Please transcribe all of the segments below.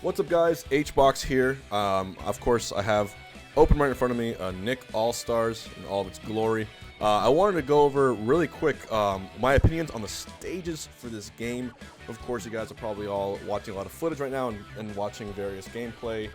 What's up, guys? Hbox here. Of course, I have open right in front of me Nick All-Stars in all of its glory. I wanted to go over really quick my opinions on the stages for this game. Of course, you guys are probably all watching a lot of footage right now and watching various gameplay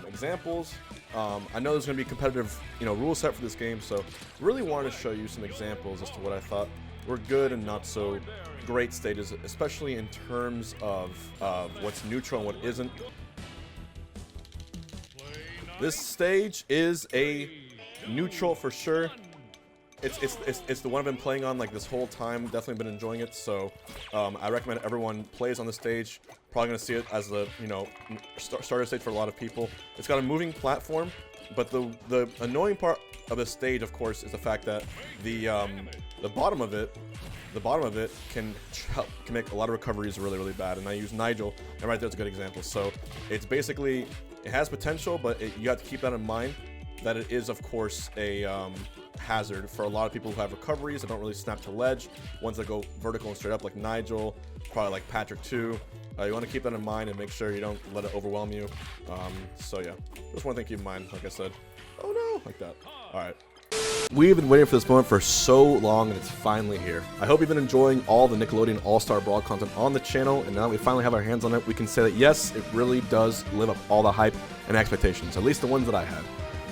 examples. I know there's going to be a competitive, rule set for this game, so really wanted to show you some examples as to what I thought were good and not so great stages, especially in terms of what's neutral and what isn't. This stage is a neutral for sure. It's the one I've been playing on like this whole time. Definitely been enjoying it. So I recommend everyone plays on the stage. Probably gonna see it as the starter stage for a lot of people. It's got a moving platform, but the annoying part of the stage, of course, is the fact that the bottom of it can make a lot of recoveries really bad. And I use Nigel, and right there's a good example. So it's basically, it has potential, but you have to keep that in mind that it is, of course, a hazard for a lot of people who have recoveries that don't really snap to ledge, ones that go vertical and straight up like Nigel, probably like Patrick too. You want to keep that in mind and make sure you don't let it overwhelm you. So yeah, just one thing to keep in mind, like I said. Oh no, like that. Alright. We've been waiting for this moment for so long, and it's finally here. I hope you've been enjoying all the Nickelodeon All-Star Brawl content on the channel, and now that we finally have our hands on it, we can say that yes, it really does live up all the hype and expectations, at least the ones that I had.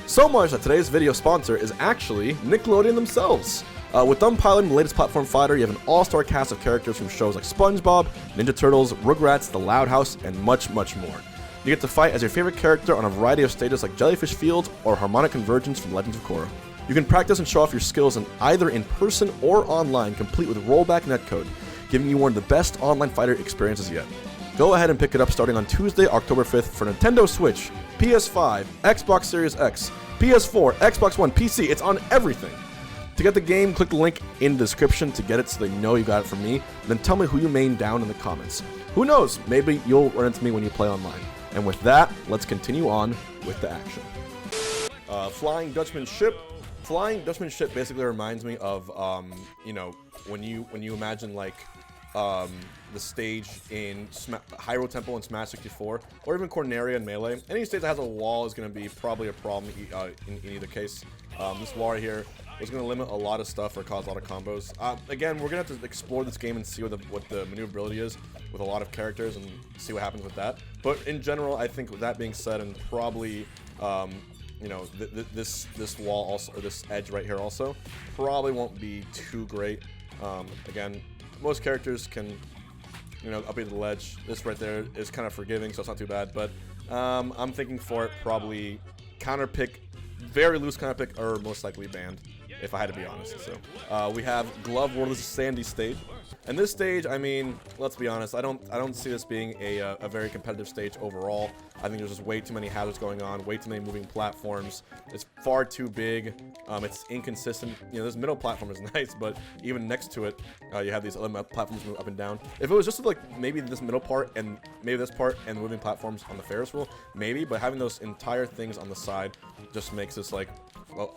So much that today's video sponsor is actually Nickelodeon themselves. With them piloting the latest platform fighter, you have an all-star cast of characters from shows like SpongeBob, Ninja Turtles, Rugrats, The Loud House, and much more. You get to fight as your favorite character on a variety of stages like Jellyfish Fields or Harmonic Convergence from Legends of Korra. You can practice and show off your skills in either in person or online, complete with rollback netcode, giving you one of the best online fighter experiences yet. Go ahead and pick it up starting on Tuesday, October 5th for Nintendo Switch, PS5, Xbox Series X, PS4, Xbox One, PC. It's on everything. To get the game, click the link in the description to get it so they know you got it from me. Then tell me who you main down in the comments. Who knows? Maybe you'll run into me when you play online. And with that, let's continue on with the action. Flying Dutchman Ship. Flying Dutchman Ship basically reminds me of, when you imagine like the stage in Hyrule Temple and Smash 64, or even Corneria and Melee. Any stage that has a wall is going to be probably a problem in either case. This wall right here is going to limit a lot of stuff or cause a lot of combos. Again, we're going to have to explore this game and see what the maneuverability is with a lot of characters and see what happens with that. But in general, I think with that being said, and probably this wall also, or this edge right here also, probably won't be too great. Again, most characters can, upbeat the ledge. This right there is kind of forgiving, so it's not too bad. But I'm thinking for it probably counter pick, very loose counter pick, or most likely banned, if I had to be honest. So we have Glove World. This is Sandy's stage. And this stage, I mean, let's be honest, I don't see this being a very competitive stage overall. I think there's just way too many hazards going on, way too many moving platforms. It's far too big. It's inconsistent. This middle platform is nice, but even next to it, you have these other platforms move up and down. If it was just like maybe this middle part and maybe this part and the moving platforms on the Ferris wheel, maybe, but having those entire things on the side just makes this like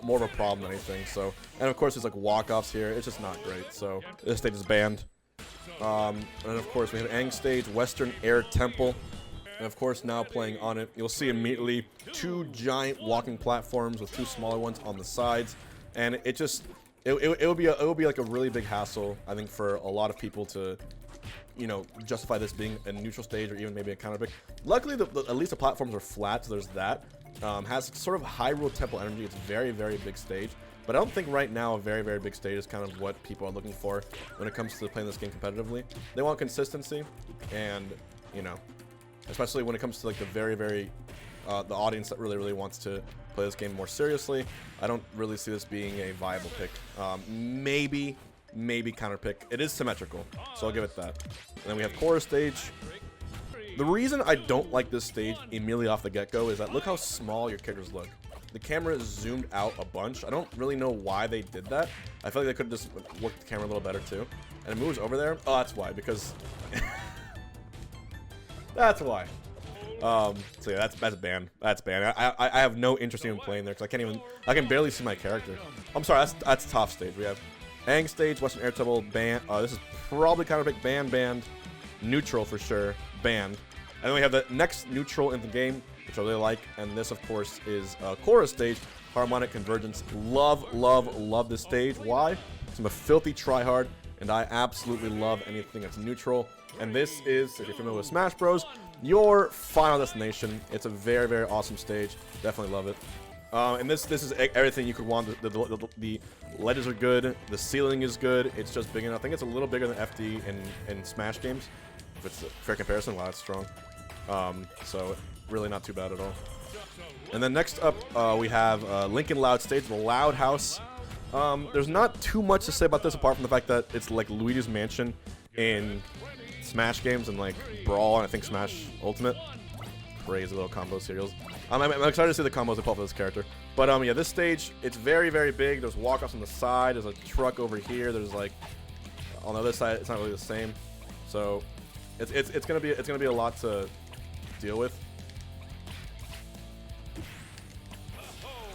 more of a problem than anything. So, and of course there's like walk-offs here. It's just not great. So this stage is banned. And of course we have Aang stage, Western Air Temple, and of course now playing on it, you'll see immediately two giant walking platforms with two smaller ones on the sides, and it will be like a really big hassle, I think, for a lot of people to justify this being a neutral stage or even maybe a counter pick. Luckily, at least the platforms are flat, so there's that. Has sort of Hyrule Temple energy. It's a very big stage. But I don't think right now a very big stage is kind of what people are looking for when it comes to playing this game competitively. They want consistency, and especially when it comes to like the the audience that really wants to play this game more seriously. I don't really see this being a viable pick. Maybe counter pick. It is symmetrical, so I'll give it that. And then we have Korra stage. The reason I don't like this stage immediately off the get-go is that look how small your characters look. The camera is zoomed out a bunch. I don't really know why they did that. I feel like they could have just worked the camera a little better too. And it moves over there. Oh, that's why, because that's why. So yeah, that's banned. That's banned. I have no interest in playing there because I can barely see my character. I'm sorry, that's top stage. We have Aang stage, Western Air Temple, banned. This is probably counter pick, banned, neutral for sure, banned. And then we have the next neutral in the game, which I really like. And this, of course, is Chorus stage, Harmonic Convergence. Love, love, love this stage. Why? Because I'm a filthy tryhard, and I absolutely love anything that's neutral. And this is, if you're familiar with Smash Bros., your final destination. It's a very, very awesome stage. Definitely love it. And this is everything you could want. The ledges are good. The ceiling is good. It's just big enough. I think it's a little bigger than FD in Smash games. If it's a fair comparison, wow, it's strong. So really not too bad at all. And then next up, we have Lincoln Loud stage, the Loud House. There's not too much to say about this apart from the fact that it's like Luigi's Mansion in Smash games and like Brawl and I think Smash Ultimate. Crazy little combo serials. I'm excited to see the combos they pull for this character. But yeah, this stage, it's very, very big. There's walk-offs on the side. There's a truck over here. There's like on the other side, it's not really the same. So it's gonna be a lot to deal with.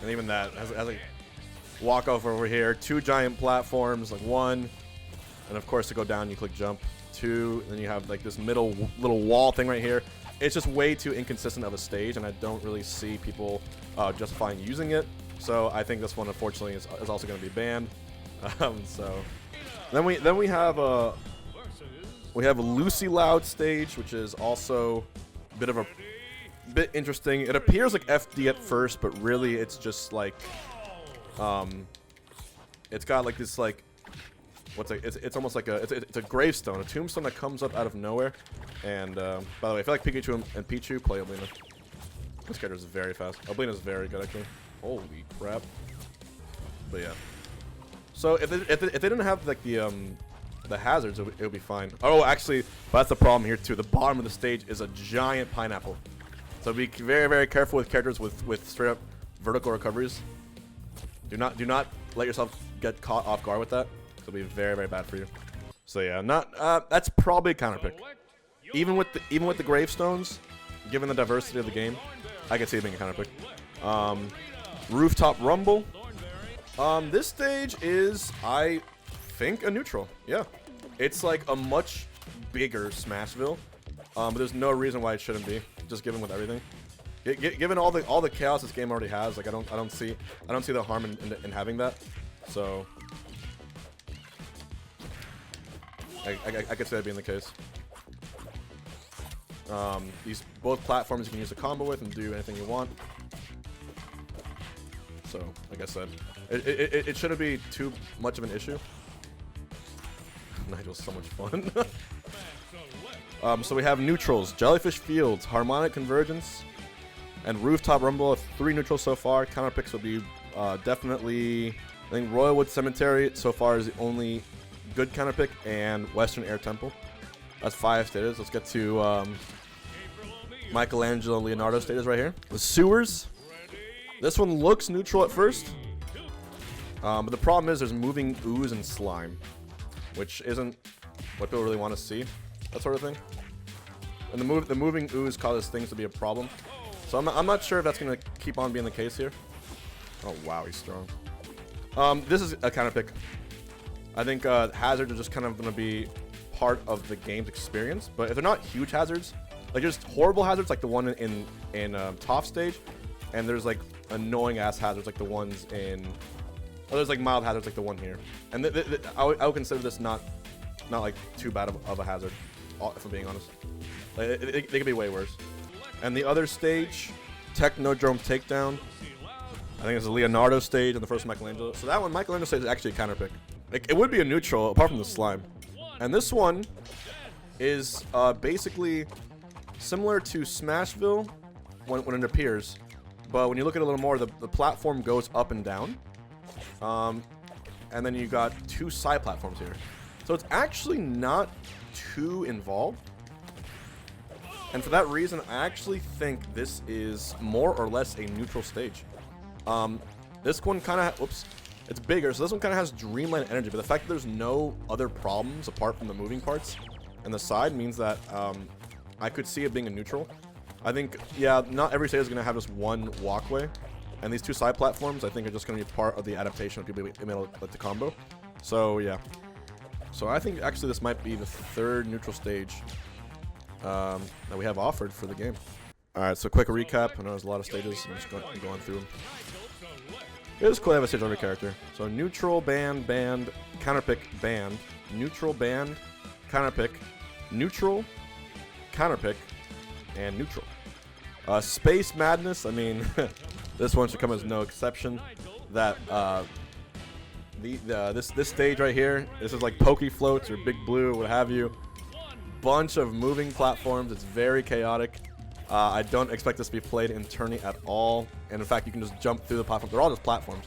And even that has like walk-off over here. 2 giant platforms, like 1, and of course to go down you click jump. 2, and then you have like this middle little wall thing right here. It's just way too inconsistent of a stage, and I don't really see people justifying using it. So I think this one, unfortunately, is also going to be banned. So then we have a Lucy Loud stage, which is also a bit interesting. It appears like FD at first, but really it's just like it's got like this like. It's almost like it's a gravestone, a tombstone that comes up out of nowhere. And by the way, I feel like Pikachu and Pichu play Oblina. This character is very fast. Oblina is very good actually. Holy crap! But yeah. So if they didn't have like the hazards, it would be fine. Oh, actually, that's the problem here too. The bottom of the stage is a giant pineapple. So be very, very careful with characters with straight up vertical recoveries. Do not let yourself get caught off guard with that. It'll be very, very bad for you. So yeah, that's probably a counter pick. Even with the gravestones, given the diversity of the game, I could see it being a counter pick. Rooftop Rumble. This stage is, I think, a neutral. Yeah, it's like a much bigger Smashville, but there's no reason why it shouldn't be. Just given with everything, given all the chaos this game already has, like I don't see the harm in having that. So. I could see that being the case. These both platforms you can use a combo with and do anything you want. So, like I said, it shouldn't be too much of an issue. Nigel's so much fun. So we have neutrals: Jellyfish Fields, Harmonic Convergence, and Rooftop Rumble. 3 neutrals so far. Counter picks will be definitely. I think Royalwood Cemetery so far is the only good counter pick, and Western Air Temple. That's 5 stages. Let's get to Michelangelo Leonardo stages right here. The sewers. This one looks neutral at first, but the problem is there's moving ooze and slime, which isn't what people really want to see. That sort of thing. And the moving ooze causes things to be a problem. So I'm not sure if that's gonna keep on being the case here. Oh wow, he's strong. This is a counter pick. I think hazards are just kind of going to be part of the game's experience, but if they're not huge hazards, like just horrible hazards like the one in Toph stage, and there's like annoying ass hazards like the ones in, there's like mild hazards like the one here, and I would consider this not like too bad of a hazard, if I'm being honest. Like, they could be way worse. And the other stage, Technodrome Takedown. I think it's a Leonardo stage and the first Michelangelo. So that one, Michelangelo stage, is actually a counter pick. Like, it would be a neutral apart from the slime. And this one is basically similar to Smashville when it appears. But when you look at it a little more, the platform goes up and down. And then you got 2 side platforms here. So it's actually not too involved. And for that reason, I actually think this is more or less a neutral stage. This one kind of, it's bigger, so this one kind of has Dreamland energy, but the fact that there's no other problems apart from the moving parts and the side means that I could see it being a neutral. I think, yeah, not every stage is going to have just one walkway, and these 2 side platforms I think are just going to be part of the adaptation of people being able to let the combo. So yeah, so I think actually this might be the 3rd neutral stage that we have offered for the game. All right, so quick recap. I know there's a lot of stages. I'm just going through them. It is cool to have a stage on every character. So neutral, band, band, counterpick, band, neutral, band, counterpick, neutral, counterpick, and neutral. Space Madness, I mean, this one should come as no exception. That this stage right here, this is like Pokey Floats or Big Blue, what have you. Bunch of moving platforms. It's very chaotic. I don't expect this to be played in tourney at all. And in fact, you can just jump through the platforms. They're all just platforms.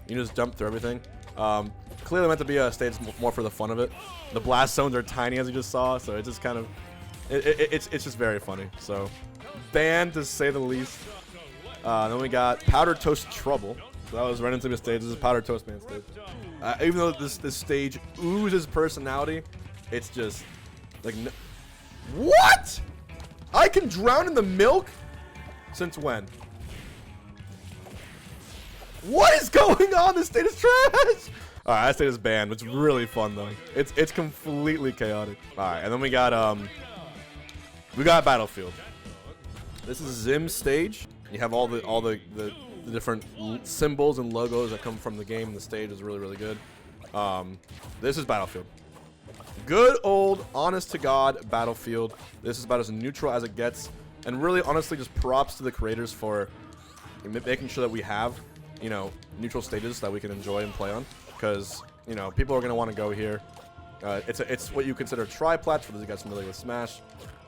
You can just jump through everything. Clearly meant to be a stage more for the fun of it. The blast zones are tiny, as you just saw, so it's just kind of, it's just very funny. So, banned to say the least. Then we got Powder Toast Trouble. So that was right into the stage. This is Powder Toast Man stage. Even though this stage oozes personality, it's just like, what? I can drown in the milk? Since when? What is going on? This state is trash! Alright, that state is banned. It's really fun though. It's completely chaotic. Alright, and then we got Battlefield. This is Zim's stage. You have all the different symbols and logos that come from the game. The stage is really, really good. This is Battlefield. Good old, honest to God Battlefield. This is about as neutral as it gets. And really, honestly, just props to the creators for making sure that we have, you know, neutral stages that we can enjoy and play on. Because, you know, people are going to want to go here. It's what you consider triplats for those of you guys familiar with Smash.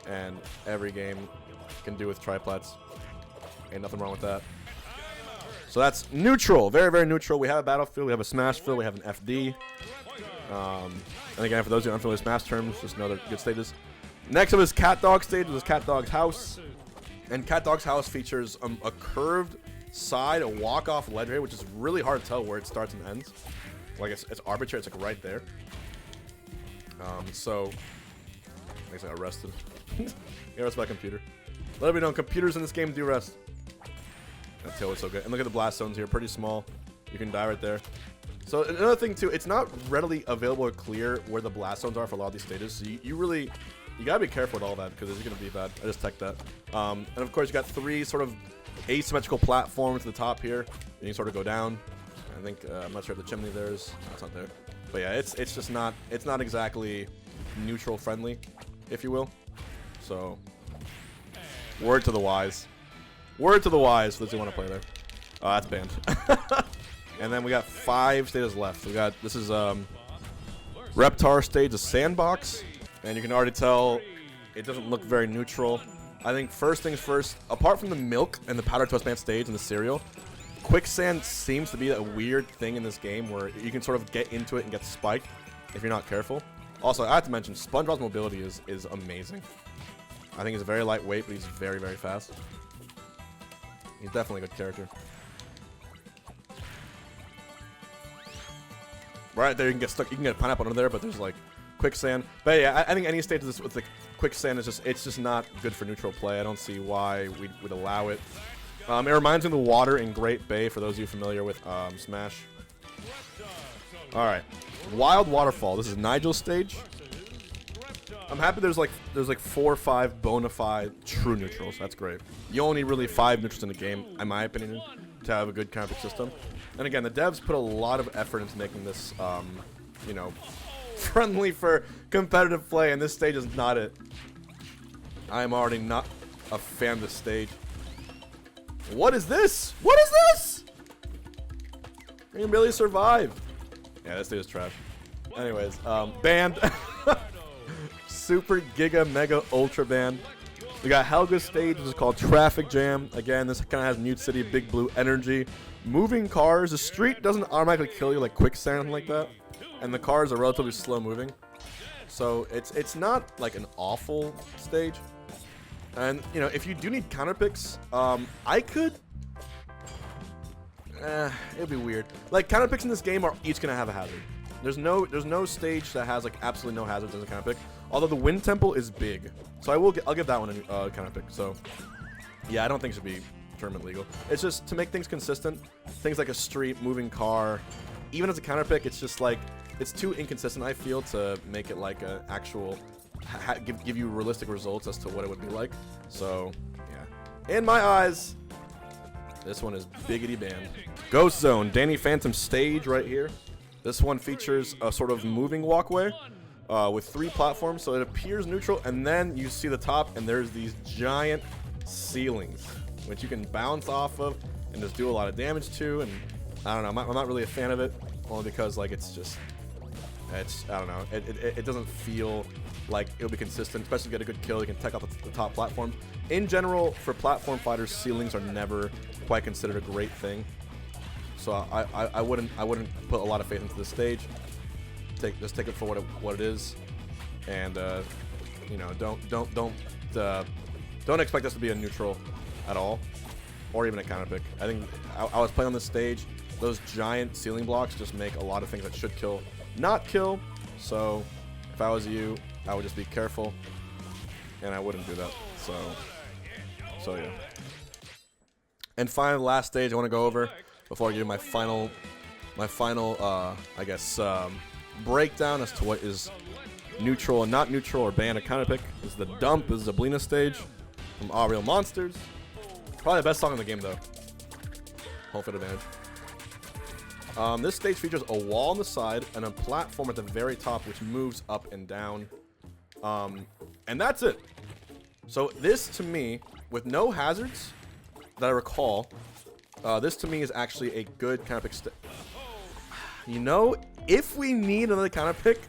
And every game can do with triplats. Ain't nothing wrong with that. So that's neutral. Very, very neutral. We have a Battlefield. We have a Smashfield. We have an FD. And again, for those who aren't familiar with Smash terms, just know they're good stages. Next up is Cat Dog stage. This is Cat Dog's house. And Cat Dog's house features a curved side, a walk-off ledge here, which is really hard to tell where it starts and ends. Like, it's arbitrary. It's like right there. So, I guess I got arrested. Yeah, rest my computer. Let me know, computers in this game do rest. That tail is so good. And look at the blast zones here. Pretty small. You can die right there. So another thing too, it's not readily available or clear where the blast zones are for a lot of these stages. So you gotta be careful with all that because it's gonna be bad. I just checked that. And of course you got 3 sort of asymmetrical platforms to the top here. And you sort of go down. I think I'm not sure if the chimney there is. No, it's not there. But yeah, it's just not exactly neutral friendly, if you will. So word to the wise. Word to the wise for those who want to play there. Oh, that's banned. And then we got 5 stages left. We got, this is Reptar stage, a sandbox. And you can already tell it doesn't look very neutral. I think first things first, apart from the milk and the Powder Toast Man stage and the cereal, quicksand seems to be a weird thing in this game where you can sort of get into it and get spiked if you're not careful. Also, I have to mention, SpongeBob's mobility is amazing. I think he's very lightweight, but he's very, very fast. He's definitely a good character. Right there, you can get stuck. You can get a pineapple under there, but there's like quicksand. But yeah, I think any stage of this with the quicksand is it's just not good for neutral play. I don't see why we would allow it. It reminds me of the water in Great Bay for those of you familiar with Smash. All right, Wild Waterfall. This is Nigel's stage. I'm happy there's like 4 or 5 bona fide true neutrals. That's great. You only need really 5 neutrals in the game, in my opinion, to have a good counter system. And again, the devs put a lot of effort into making this, you know, friendly for competitive play, and this stage is not it. I am already not a fan of this stage. What is this? What is this? You can barely survive. Yeah, this stage is trash. Anyways, banned. Super Giga Mega Ultra Band. We got Helga's stage, which is called Traffic Jam. Again, this kind of has Mute City, Big Blue energy. Moving cars. The street doesn't automatically kill you like quicksand like that. And the cars are relatively slow moving. So it's not like an awful stage. And, you know, if you do need counter picks, I could... it'd be weird. Like, counter picks in this game are each going to have a hazard. There's no stage that has like absolutely no hazards as a counter pick. Although the Wind Temple is big, so I'll give that one a counter pick. So yeah, I don't think it should be tournament legal. It's just to make things consistent. Things like a street, moving car, even as a counter pick, it's just like it's too inconsistent. I feel to make it like an actual give you realistic results as to what it would be like. So yeah, in my eyes, this one is biggity band. Ghost Zone, Danny Phantom stage right here. This one features a sort of moving walkway with 3 platforms, so it appears neutral, and then you see the top, and there's these giant ceilings, which you can bounce off of and just do a lot of damage to. And I don't know, I'm not really a fan of it, only because like it's I don't know, it doesn't feel like it'll be consistent, especially if you get a good kill. You can take out the top platforms. In general, for platform fighters, ceilings are never quite considered a great thing. So I wouldn't put a lot of faith into this stage. Just take it for what it is, and you know, don't expect this to be a neutral at all, or even a counter pick. I think I was playing on this stage. Those giant ceiling blocks just make a lot of things that should kill not kill. So if I was you, I would just be careful, and I wouldn't do that. So yeah. And finally, the last stage I want to go over before I give you my final I guess breakdown as to what is neutral and not neutral, or ban a counter pick. This is the Dump. This is the Zablina stage from All Real Monsters. Probably the best song in the game though. Home field advantage. This stage features a wall on the side and a platform at the very top which moves up and down. And that's it. So this, to me, with no hazards that I recall, this to me is actually a good counter pick. You know, if we need another counter pick,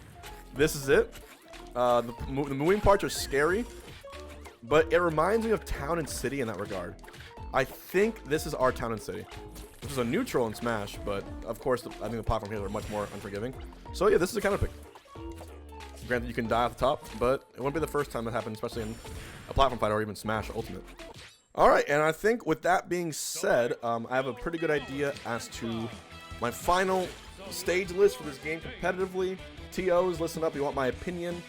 this is it. The moving parts are scary, but it reminds me of Town and City in that regard. I think this is our Town and City, which is a neutral in Smash, but of course I think the platform here are much more unforgiving. So yeah, this is a counter pick. Granted, you can die off the top, but it won't be the first time that happens, especially in a platform fight or even Smash Ultimate. Alright, and I think with that being said, I have a pretty good idea as to my final stage list for this game competitively. TOs, listen up, you want my opinion.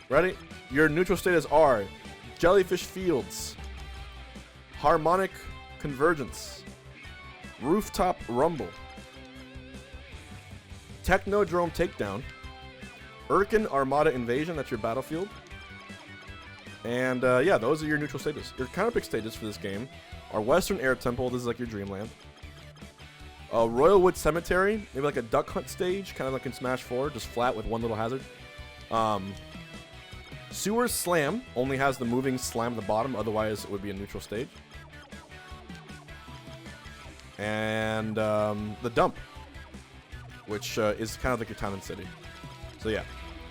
Ready? Your neutral stages are Jellyfish Fields, Harmonic Convergence, Rooftop Rumble, Technodrome Takedown, Urkin Armada Invasion, that's your battlefield. And yeah, those are your neutral stages. Your counter pick stages for this game are Western Air Temple, this is like your dreamland. Royalwood Cemetery, maybe like a duck hunt stage, kind of like in Smash 4, just flat with one little hazard. Sewer Slam only has the moving slam at the bottom, otherwise it would be a neutral stage. And the Dump, which is kind of like your Town and City. So yeah,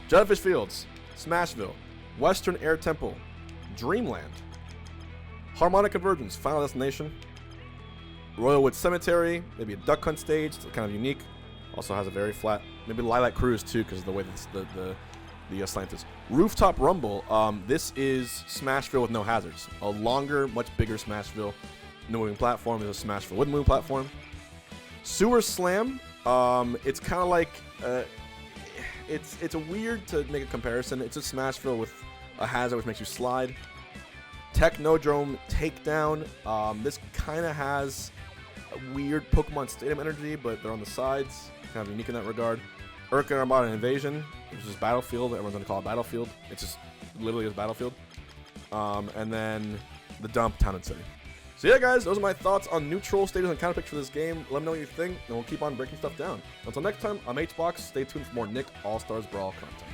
Jellyfish Fields, Smashville, Western Air Temple, Dreamland, Harmonic Convergence, Final Destination, Royalwood Cemetery, maybe a duck hunt stage, it's kind of unique. Also has a very flat, maybe Lilac Cruise too, because of the way the slant is. Rooftop Rumble, this is Smashville with no hazards. A longer, much bigger Smashville. No moving platform is a Smashville with a moving platform. Sewer Slam, it's kind of like, it's weird to make a comparison. It's a Smashville with a hazard which makes you slide. Technodrome Takedown, this kind of has a weird Pokemon Stadium energy, but they're on the sides, kind of unique in that regard. Urkin Armada Invasion, which is Battlefield. Everyone's gonna call it Battlefield. It's just literally is Battlefield. And then the Dump, Town and City. So yeah, guys, those are my thoughts on neutral stages and counter picks for this game. Let me know what you think, and we'll keep on breaking stuff down. Until next time, I'm Hbox. Stay tuned for more Nick All-Stars Brawl content.